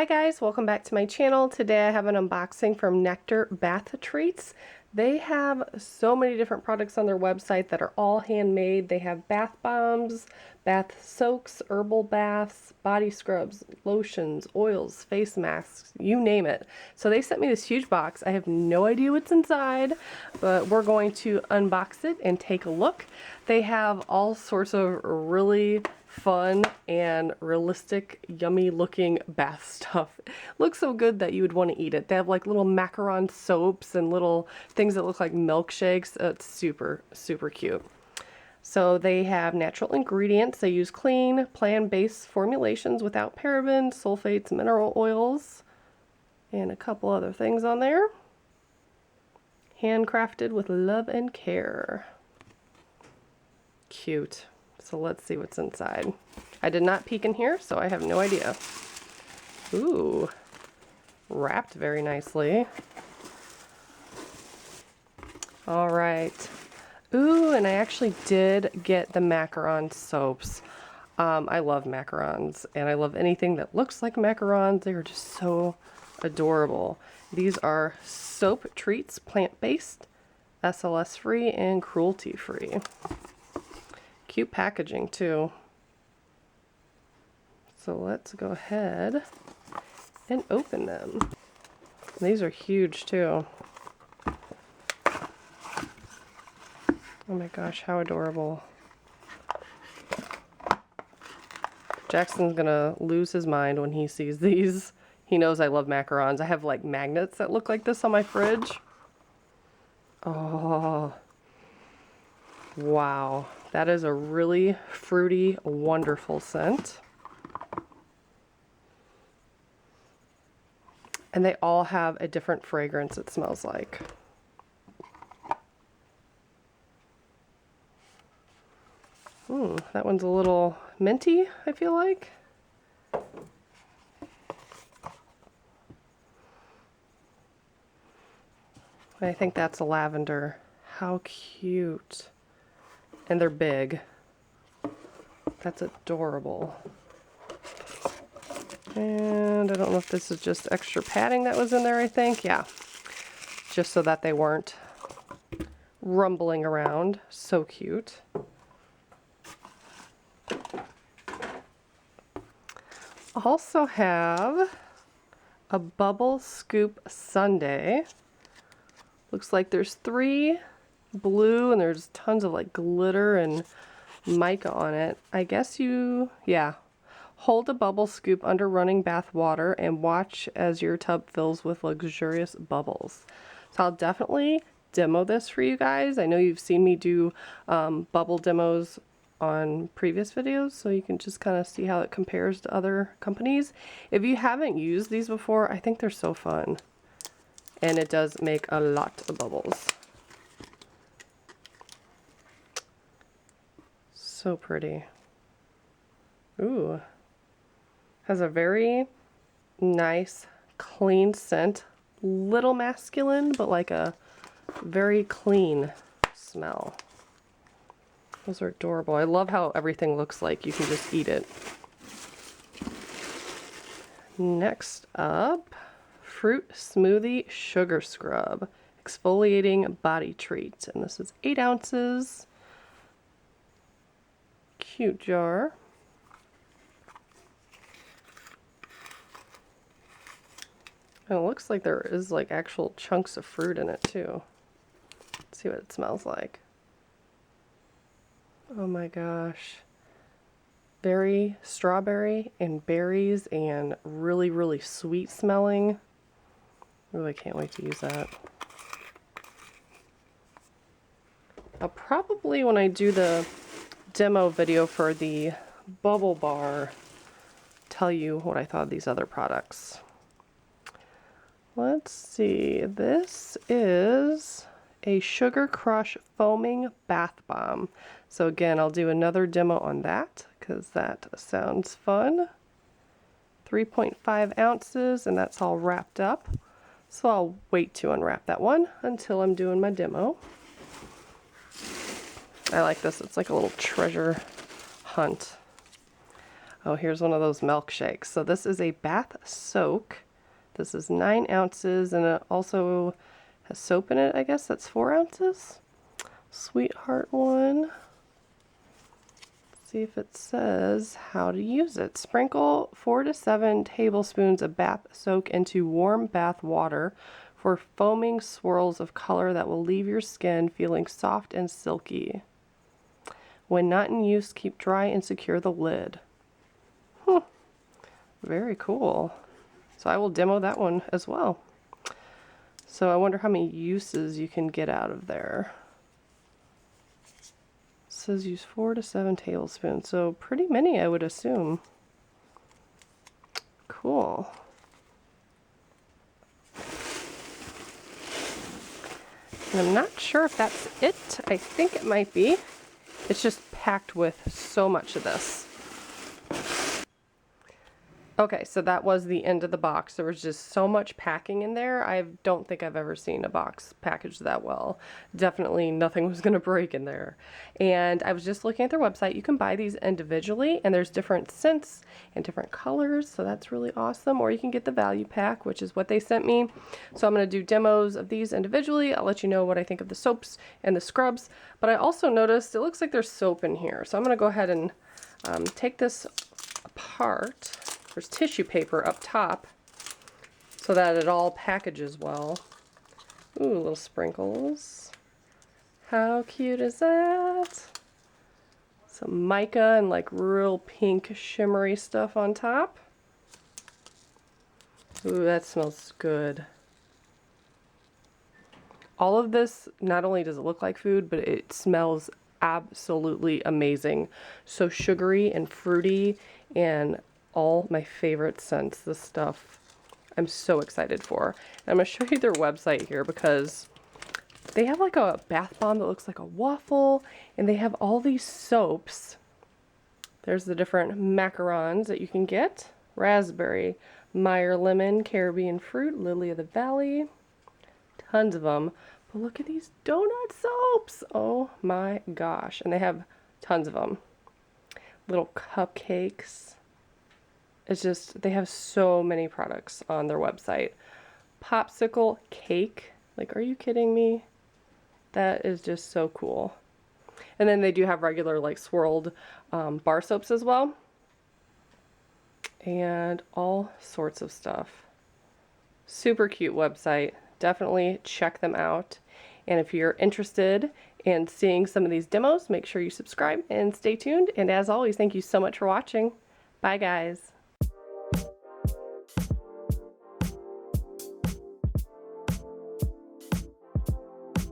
Hi guys, welcome back to my channel. Today I have an unboxing from Nectar Bath Treats. They have so many different products on their website that are all handmade. They have bath bombs, bath soaks, herbal baths, body scrubs, lotions, oils, face masks, you name it. So they sent me this huge box. I have no idea what's inside, but we're going to unbox it and take a look. They have all sorts of really fun and realistic, yummy looking bath stuff. Looks so good that you would want to eat it. They have like little macaron soaps and little things that look like milkshakes. It's super, super cute. So they have natural ingredients. They use clean, plant-based formulations without parabens, sulfates, mineral oils, and a couple other things on there. Handcrafted with love and care. Cute. So let's see what's inside. I did not peek in here, so I have no idea. Ooh, wrapped very nicely. All right. Ooh, and I actually did get the macaron soaps. I love macarons, and I love anything that looks like macarons. They are just so adorable. These are soap treats, plant-based, SLS-free, and cruelty-free. Cute packaging too. So let's go ahead and open them. These are huge too. Oh my gosh, how adorable. Jackson's gonna lose his mind when he sees these. He knows I love macarons. I have like magnets that look like this on my fridge. Oh, wow. That is a really fruity, wonderful scent. And they all have a different fragrance it smells like. That one's a little minty, I feel like. I think that's a lavender. How cute. And they're big. That's adorable. And I don't know if this is just extra padding that was in there, I think. Yeah. Just so that they weren't rumbling around. So cute. Also have a bubble scoop sundae. Looks like there's 3 blue and there's tons of like glitter and mica on it. I guess yeah. Hold a bubble scoop under running bath water and watch as your tub fills with luxurious bubbles. So I'll definitely demo this for you guys. I know you've seen me do bubble demos on previous videos, so you can just kind of see how it compares to other companies. If you haven't used these before, I think they're so fun. And it does make a lot of bubbles. So pretty. Ooh. Has a very nice, clean scent. Little masculine, but like a very clean smell. Those are adorable. I love how everything looks like you can just eat it. Next up, Fruit Smoothie Sugar Scrub Exfoliating Body Treat. And this is 8 ounces. Cute jar. And it looks like there is like actual chunks of fruit in it too. Let's see what it smells like. Oh my gosh. Very strawberry and berries and really, really sweet smelling. Really can't wait to use that. I'll probably, when I do the demo video for the bubble bar, tell you what I thought of these other products. Let's see, this is a Sugar Crush Foaming Bath Bomb. So again, I'll do another demo on that because that sounds fun. 3.5 ounces, and that's all wrapped up. So I'll wait to unwrap that one until I'm doing my demo. I like this, it's like a little treasure hunt. Oh, here's one of those milkshakes. So this is a bath soak. This is 9 ounces, and it also has soap in it, I guess. That's 4 ounces. Sweetheart one. See if it says how to use it. Sprinkle 4 to 7 tablespoons of bath soak into warm bath water for foaming swirls of color that will leave your skin feeling soft and silky. When not in use, keep dry and secure the lid. Very cool. So I will demo that one as well. So I wonder how many uses you can get out of there. It says use 4 to 7 tablespoons, so pretty many I would assume. Cool. And I'm not sure if that's it. I think it might be. It's just packed with so much of this. Okay, so that was the end of the box. There was just so much packing in there. I don't think I've ever seen a box packaged that well. Definitely nothing was going to break in there. And I was just looking at their website. You can buy these individually, and there's different scents and different colors, so that's really awesome. Or you can get the value pack, which is what they sent me. So I'm going to do demos of these individually. I'll let you know what I think of the soaps and the scrubs. But I also noticed it looks like there's soap in here. So I'm going to go ahead and take this apart. There's tissue paper up top so that it all packages well. Ooh, little sprinkles. How cute is that? Some mica and like real pink shimmery stuff on top. Ooh, that smells good. All of this, not only does it look like food, but it smells absolutely amazing. So sugary and fruity and all my favorite scents. This stuff I'm so excited for. And I'm going to show you their website here because they have like a bath bomb that looks like a waffle, and they have all these soaps. There's the different macarons that you can get. Raspberry, Meyer lemon, Caribbean fruit, lily of the valley. Tons of them. But look at these donut soaps. Oh my gosh. And they have tons of them. Little cupcakes. It's just, they have so many products on their website. Popsicle cake. Like, are you kidding me? That is just so cool. And then they do have regular, like, swirled bar soaps as well. And all sorts of stuff. Super cute website. Definitely check them out. And if you're interested in seeing some of these demos, make sure you subscribe and stay tuned. And as always, thank you so much for watching. Bye, guys.